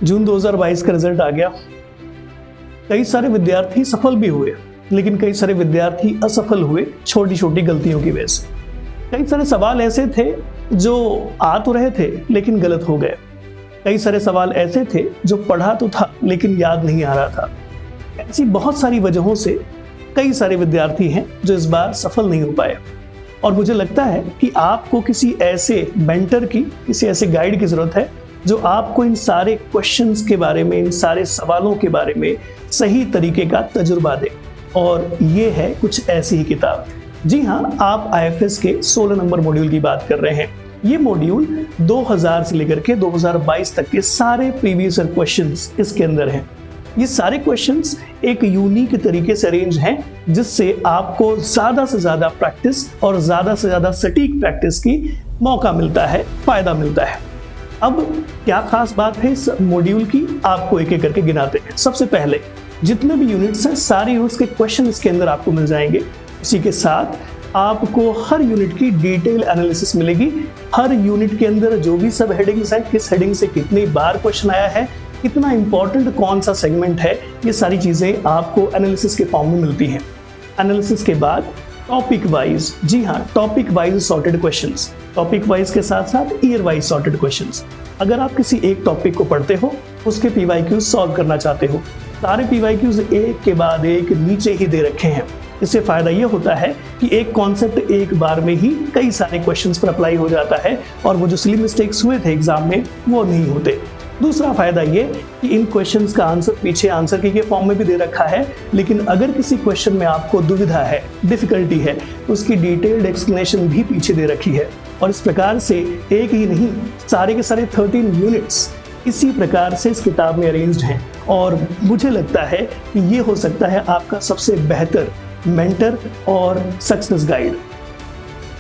जून 2022 का रिजल्ट आ गया। कई सारे विद्यार्थी सफल भी हुए, लेकिन कई सारे विद्यार्थी असफल हुए छोटी छोटी गलतियों की वजह से। कई सारे सवाल ऐसे थे जो आ तो रहे थे लेकिन गलत हो गए। कई सारे सवाल ऐसे थे जो पढ़ा तो था लेकिन याद नहीं आ रहा था। ऐसी बहुत सारी वजहों से कई सारे विद्यार्थी हैं जो इस बार सफल नहीं हो पाए। और मुझे लगता है कि आपको किसी ऐसे मेंटर की, किसी ऐसे गाइड की जरूरत है जो आपको इन सारे क्वेश्चंस के बारे में, इन सारे सवालों के बारे में सही तरीके का तजुर्बा दे। और ये है कुछ ऐसी ही किताब। जी हाँ, आप IFS के 16 नंबर मॉड्यूल की बात कर रहे हैं। ये मॉड्यूल 2000 से लेकर के 2022 तक के सारे प्रीवियस ईयर क्वेश्चंस इसके अंदर हैं। ये सारे क्वेश्चंस एक यूनिक तरीके से अरेंज हैं, जिससे आपको ज्यादा से ज्यादा प्रैक्टिस और ज्यादा से ज्यादा सटीक प्रैक्टिस की मौका मिलता है, फायदा मिलता है। अब क्या खास बात है इस मॉड्यूल की, आपको एक एक करके गिनाते हैं। सबसे पहले जितने भी यूनिट्स हैं, सारे यूनिट्स के क्वेश्चन इसके अंदर आपको मिल जाएंगे। उसी के साथ आपको हर यूनिट की डिटेल एनालिसिस मिलेगी। हर यूनिट के अंदर जो भी सब हेडिंग्स हैं, किस हेडिंग से कितनी बार क्वेश्चन आया है, कितना इंपॉर्टेंट कौन सा सेगमेंट है, ये सारी चीजें आपको एनालिसिस के फॉर्म में मिलती हैं। एनालिसिस के बाद टॉपिक वाइज, जी हाँ, topic wise sorted questions, topic wise के साथ साथ ईयर वाइज सॉर्टेड क्वेश्चंस। अगर आप किसी एक टॉपिक को पढ़ते हो, उसके PYQs सॉल्व करना चाहते हो, सारे PYQs एक के बाद एक नीचे ही दे रखे हैं। इससे फायदा ये होता है कि एक कॉन्सेप्ट एक बार में ही कई सारे क्वेश्चंस पर अप्लाई हो जाता है और वो जो सिली मिस्टेक्स हुए थे एग्जाम में वो नहीं होते। दूसरा फायदा ये कि इन क्वेश्चंस का आंसर पीछे आंसर की के फॉर्म में भी दे रखा है, लेकिन अगर किसी क्वेश्चन में आपको दुविधा है, डिफिकल्टी है, उसकी डिटेल्ड एक्सप्लेनेशन भी पीछे दे रखी है। और इस प्रकार से एक ही नहीं, सारे के सारे 13 यूनिट्स इसी प्रकार से इस किताब में अरेंज्ड हैं। और मुझे लगता है कि ये हो सकता है आपका सबसे बेहतर मेंटर और सक्सेस गाइड।